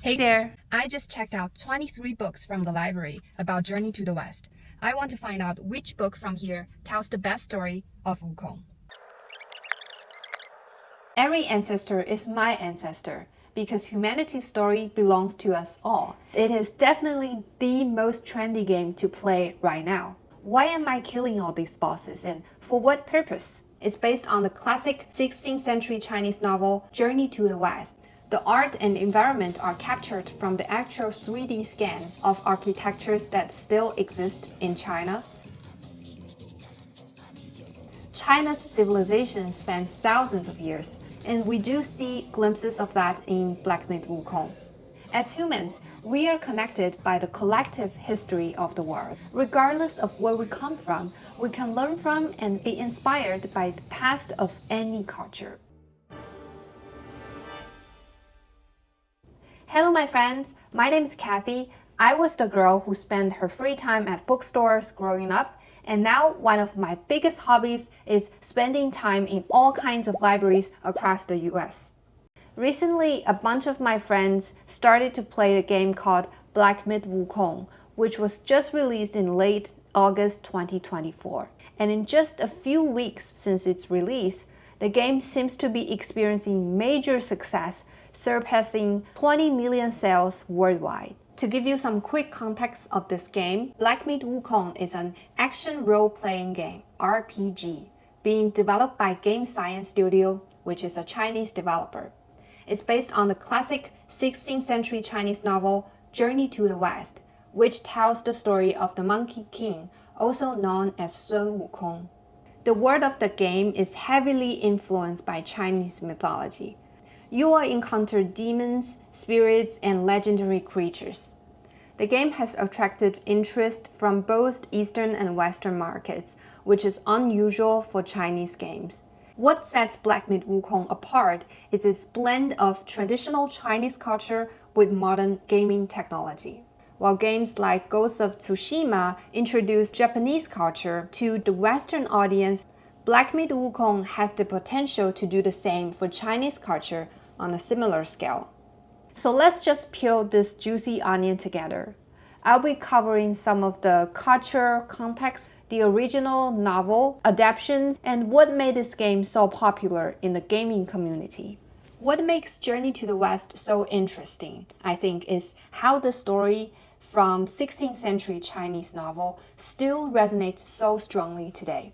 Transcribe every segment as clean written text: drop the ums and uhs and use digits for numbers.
Hey there! I just checked out 23 books from the library about Journey to the West. I want to find out which book from here tells the best story of Wukong. Every ancestor is my ancestor because humanity's story belongs to us all. It is definitely the most trendy game to play right now. Why am I killing all these bosses and for what purpose? It's based on the classic 16th century Chinese novel Journey to the West. The art and environment are captured from the actual 3D scan of architectures that still exist in China. China's civilization spanned thousands of years, and we do see glimpses of that in Black Myth Wukong. As humans, we are connected by the collective history of the world. Regardless of where we come from, we can learn from and be inspired by the past of any culture. Hello my friends, my name is Kathy. I was the girl who spent her free time at bookstores growing up, and now one of my biggest hobbies is spending time in all kinds of libraries across the US. Recently, a bunch of my friends started to play a game called Black Myth Wukong, which was just released in late August 2024. And in just a few weeks since its release, the game seems to be experiencing major success, surpassing 20 million sales worldwide. To give you some quick context of this game, Black Myth Wukong is an action role-playing game, RPG, being developed by Game Science Studio, which is a Chinese developer. It's based on the classic 16th century Chinese novel Journey to the West, which tells the story of the Monkey King, also known as Sun Wukong. The world of the game is heavily influenced by Chinese mythology. You will encounter demons, spirits, and legendary creatures. The game has attracted interest from both Eastern and Western markets, which is unusual for Chinese games. What sets Black Myth Wukong apart is its blend of traditional Chinese culture with modern gaming technology. While games like Ghost of Tsushima introduce Japanese culture to the Western audience, Black Myth Wukong has the potential to do the same for Chinese culture on a similar scale. So let's just peel this juicy onion together. I'll be covering some of the culture context, the original novel, adaptations, and what made this game so popular in the gaming community. What makes Journey to the West so interesting, I think, is how the story from 16th century Chinese novel still resonates so strongly today.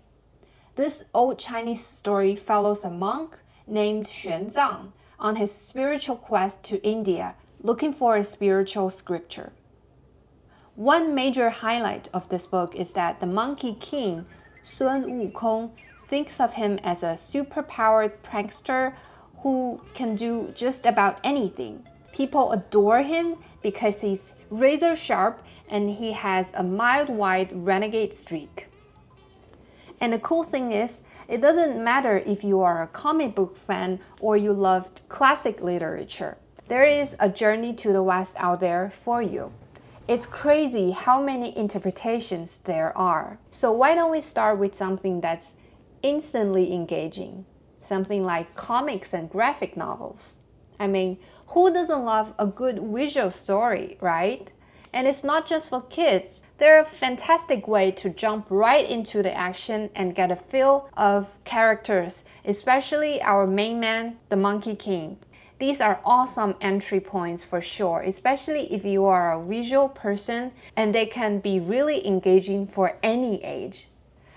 This old Chinese story follows a monk named Xuanzang on his spiritual quest to India, looking for a spiritual scripture. One major highlight of this book is that the Monkey King, Sun Wukong, thinks of him as a superpowered prankster who can do just about anything. People adore him because he's razor sharp and he has a mild-wide renegade streak. And the cool thing is, it doesn't matter if you are a comic book fan or you love classic literature. There is a Journey to the West out there for you. It's crazy how many interpretations there are. So why don't we start with something that's instantly engaging? Something like comics and graphic novels. I mean, who doesn't love a good visual story, right? And it's not just for kids. They're a fantastic way to jump right into the action and get a feel of characters, especially our main man, the Monkey King. These are awesome entry points for sure, especially if you are a visual person, and they can be really engaging for any age.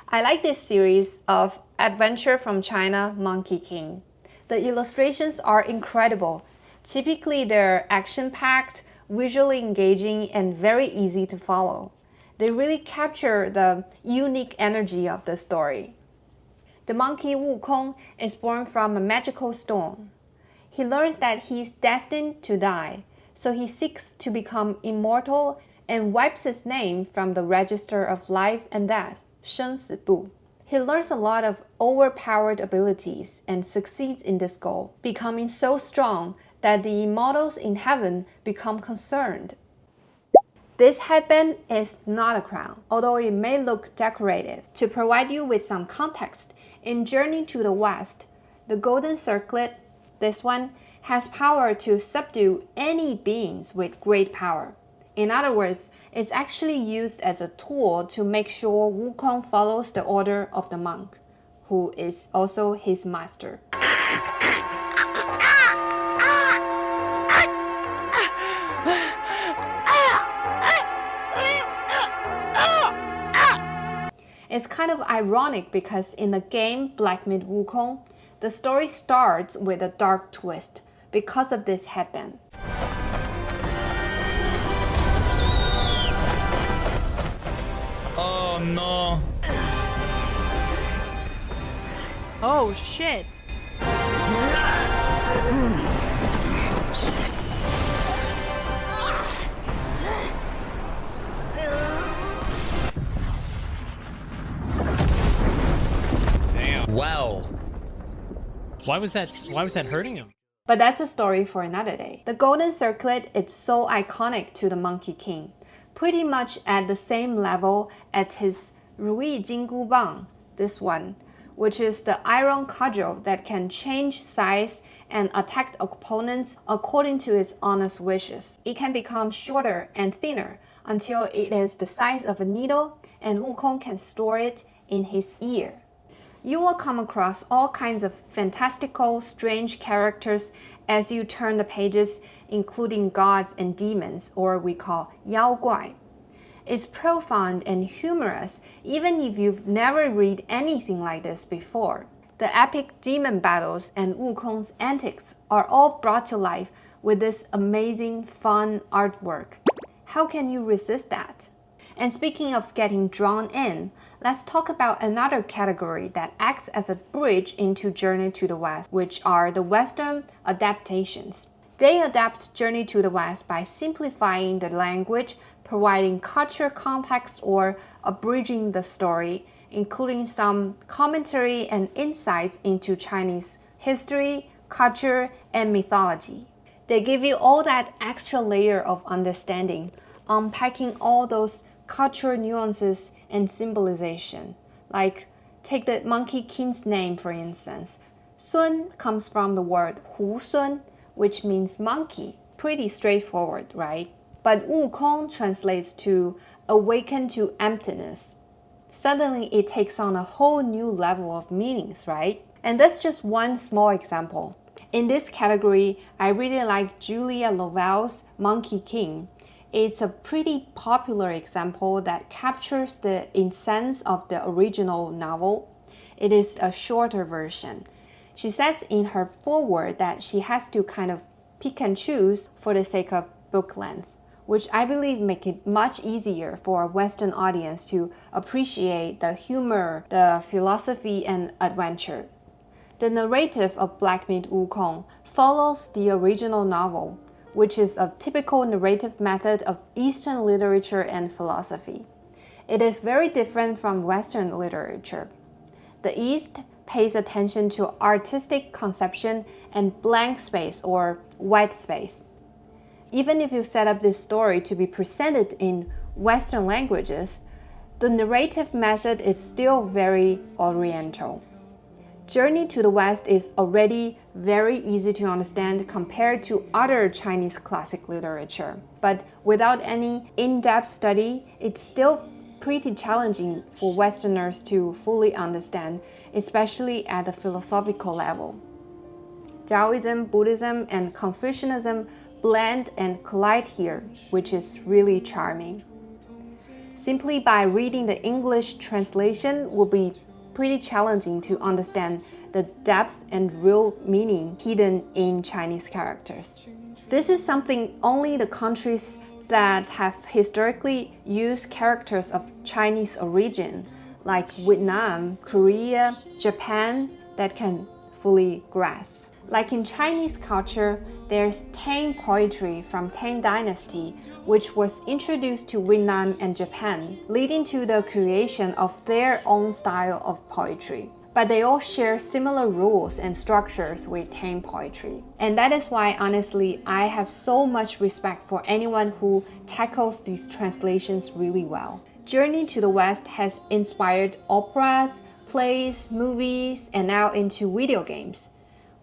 I like this series of Adventure from China, Monkey King. The illustrations are incredible. Typically, they're action-packed, visually engaging, and very easy to follow. They really capture the unique energy of the story. The monkey Wukong is born from a magical stone. He learns that he's destined to die, so he seeks to become immortal and wipes his name from the register of life and death, 生死簿. He learns a lot of overpowered abilities and succeeds in this goal, becoming so strong that the immortals in heaven become concerned. This headband is not a crown, although it may look decorative. To provide you with some context, in Journey to the West, the golden circlet, this one, has power to subdue any beings with great power. In other words, it's actually used as a tool to make sure Wukong follows the order of the monk, who is also his master. It's kind of ironic because in the game Black Myth Wukong, the story starts with a dark twist because of this headband. Oh no. Oh shit. Damn. Wow. Why was that hurting him? But that's a story for another day. The golden circlet is so iconic to the Monkey King, pretty much at the same level as his Ruyi Jingu Bang, this one, which is the iron cudgel that can change size and attack opponents according to its owner's wishes. It can become shorter and thinner until it is the size of a needle, and Wukong can store it in his ear. You will come across all kinds of fantastical, strange characters as you turn the pages, including gods and demons, or we call 妖怪. It's profound and humorous, even if you've never read anything like this before. The epic demon battles and Wukong's antics are all brought to life with this amazing, fun artwork. How can you resist that? And speaking of getting drawn in, let's talk about another category that acts as a bridge into Journey to the West, which are the Western adaptations. They adapt Journey to the West by simplifying the language, providing culture context, or abridging the story, including some commentary and insights into Chinese history, culture, and mythology. They give you all that extra layer of understanding, unpacking all those cultural nuances and symbolization. Like, take the Monkey King's name for instance. Sun comes from the word Hu Sun, which means monkey. Pretty straightforward, right? But Wukong translates to awaken to emptiness. Suddenly it takes on a whole new level of meanings, right? And that's just one small example. In this category, I really like Julia Lovell's Monkey King. It's a pretty popular example that captures the essence of the original novel. It is a shorter version. She says in her foreword that she has to kind of pick and choose for the sake of book length, which I believe make it much easier for a Western audience to appreciate the humor, the philosophy, and adventure. The narrative of Black Myth Wukong follows the original novel, which is a typical narrative method of Eastern literature and philosophy. It is very different from Western literature. The East pays attention to artistic conception and blank space or white space. Even if you set up this story to be presented in Western languages, the narrative method is still very Oriental. Journey to the West is already very easy to understand compared to other Chinese classic literature. But without any in-depth study, it's still pretty challenging for Westerners to fully understand, especially at the philosophical level. Daoism, Buddhism, and Confucianism blend and collide here, which is really charming. Simply by reading the English translation will be pretty challenging to understand the depth and real meaning hidden in Chinese characters. This is something only the countries that have historically used characters of Chinese origin, like Vietnam, Korea, Japan, that can fully grasp. Like in Chinese culture, there's Tang poetry from Tang Dynasty, which was introduced to Vietnam and Japan, leading to the creation of their own style of poetry. But they all share similar rules and structures with Tang poetry. And that is why, honestly, I have so much respect for anyone who tackles these translations really well. Journey to the West has inspired operas, plays, movies, and now into video games.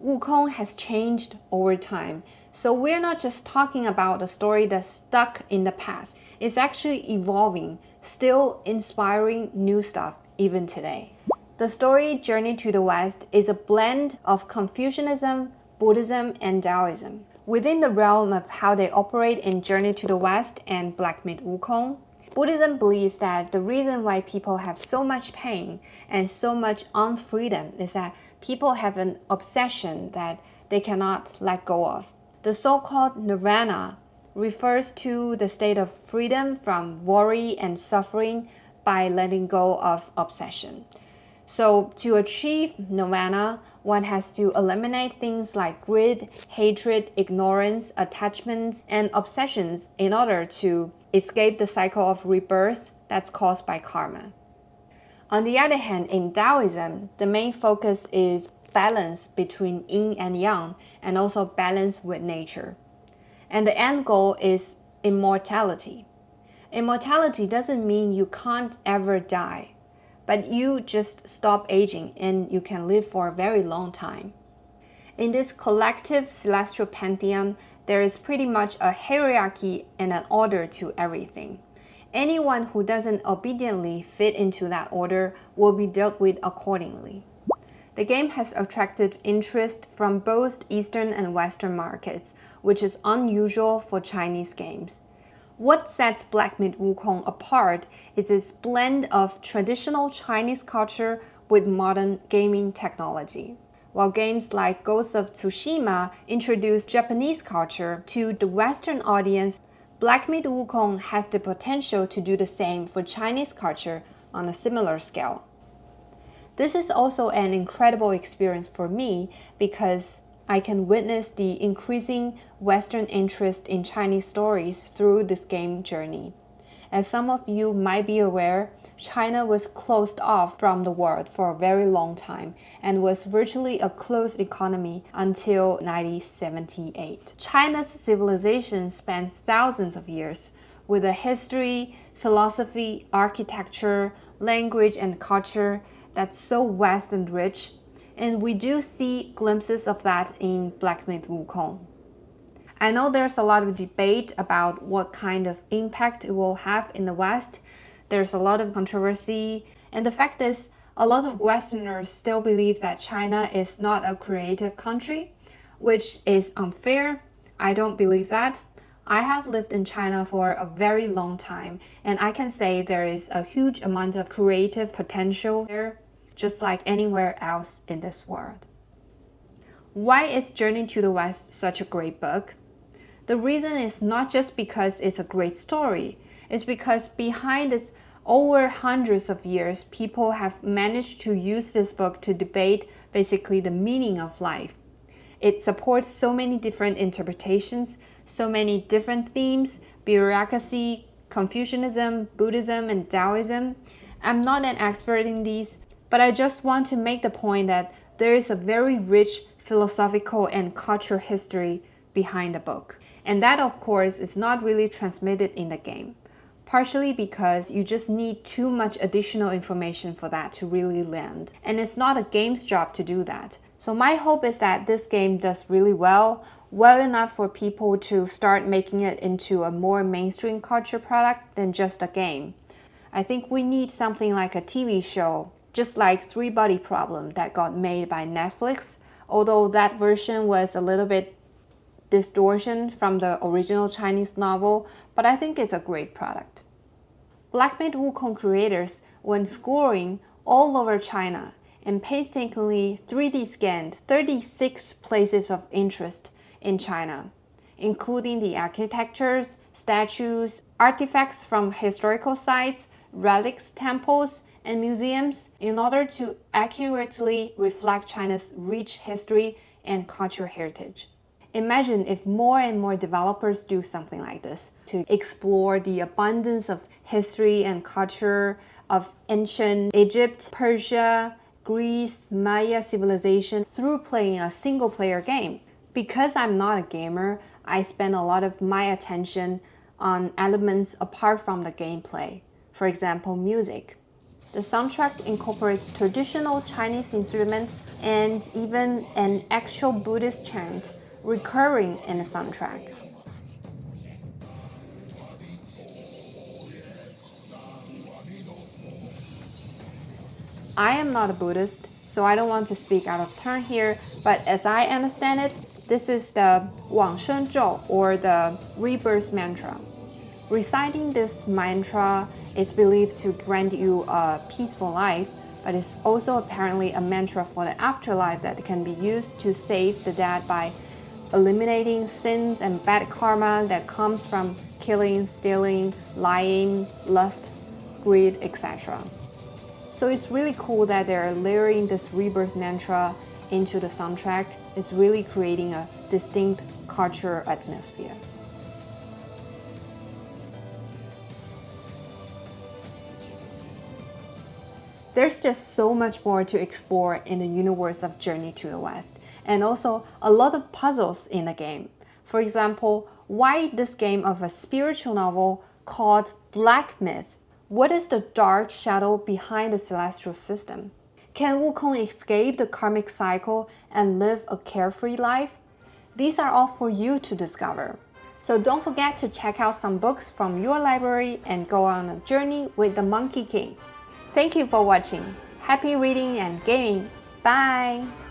Wukong has changed over time. So we're not just talking about a story that's stuck in the past. It's actually evolving, still inspiring new stuff even today. The story Journey to the West is a blend of Confucianism, Buddhism, and Daoism. Within the realm of how they operate in Journey to the West and Black Myth Wukong, Buddhism believes that the reason why people have so much pain and so much unfreedom is that people have an obsession that they cannot let go of. The so-called nirvana refers to the state of freedom from worry and suffering by letting go of obsession. So to achieve nirvana, one has to eliminate things like greed, hatred, ignorance, attachments, and obsessions in order to escape the cycle of rebirth that's caused by karma. On the other hand, in Daoism, the main focus is balance between yin and yang, and also balance with nature. And the end goal is immortality. Immortality doesn't mean you can't ever die, but you just stop aging and you can live for a very long time. In this collective celestial pantheon, there is pretty much a hierarchy and an order to everything. Anyone who doesn't obediently fit into that order will be dealt with accordingly. The game has attracted interest from both Eastern and Western markets, which is unusual for Chinese games. What sets Black Myth Wukong apart is its blend of traditional Chinese culture with modern gaming technology. While games like Ghost of Tsushima introduce Japanese culture to the Western audience, Black Myth Wukong has the potential to do the same for Chinese culture on a similar scale. This is also an incredible experience for me because I can witness the increasing Western interest in Chinese stories through this game journey. As some of you might be aware, China was closed off from the world for a very long time and was virtually a closed economy until 1978. China's civilization spans thousands of years with a history, philosophy, architecture, language, and culture that's so vast and rich, and we do see glimpses of that in Black Myth Wukong. I know there's a lot of debate about what kind of impact it will have in the West. There's a lot of controversy, and the fact is, a lot of Westerners still believe that China is not a creative country, which is unfair. I don't believe that. I have lived in China for a very long time, and I can say there is a huge amount of creative potential there, just like anywhere else in this world. Why is Journey to the West such a great book? The reason is not just because it's a great story, it's because behind this over hundreds of years, people have managed to use this book to debate basically the meaning of life. It supports so many different interpretations, so many different themes, bureaucracy, Confucianism, Buddhism, and Daoism. I'm not an expert in these, but I just want to make the point that there is a very rich philosophical and cultural history behind the book. And that, of course, is not really transmitted in the game, partially because you just need too much additional information for that to really land. And it's not a game's job to do that. So my hope is that this game does really well enough for people to start making it into a more mainstream culture product than just a game. I think we need something like a TV show, just like Three Body Problem that got made by Netflix, although that version was a little bit distortion from the original Chinese novel, but I think it's a great product. Black Myth Wukong creators went scouring all over China and painstakingly 3D scanned 36 places of interest in China, including the architectures, statues, artifacts from historical sites, relics, temples, and museums in order to accurately reflect China's rich history and cultural heritage. Imagine if more and more developers do something like this to explore the abundance of history and culture of ancient Egypt, Persia, Greece, Maya civilization through playing a single-player game. Because I'm not a gamer, I spend a lot of my attention on elements apart from the gameplay. For example, music. The soundtrack incorporates traditional Chinese instruments and even an actual Buddhist chant recurring in the soundtrack. I am not a Buddhist, so I don't want to speak out of turn here, but as I understand it, this is the 往生咒 or the rebirth mantra. Reciting this mantra is believed to grant you a peaceful life, but it's also apparently a mantra for the afterlife that can be used to save the dead by eliminating sins and bad karma that comes from killing, stealing, lying, lust, greed, etc. So it's really cool that they're layering this rebirth mantra into the soundtrack. It's really creating a distinct cultural atmosphere. There's just so much more to explore in the universe of Journey to the West, and also a lot of puzzles in the game. For example, why this game of a spiritual novel called Black Myth? What is the dark shadow behind the celestial system? Can Wukong escape the karmic cycle and live a carefree life? These are all for you to discover. So don't forget to check out some books from your library and go on a journey with the Monkey King. Thank you for watching. Happy reading and gaming. Bye!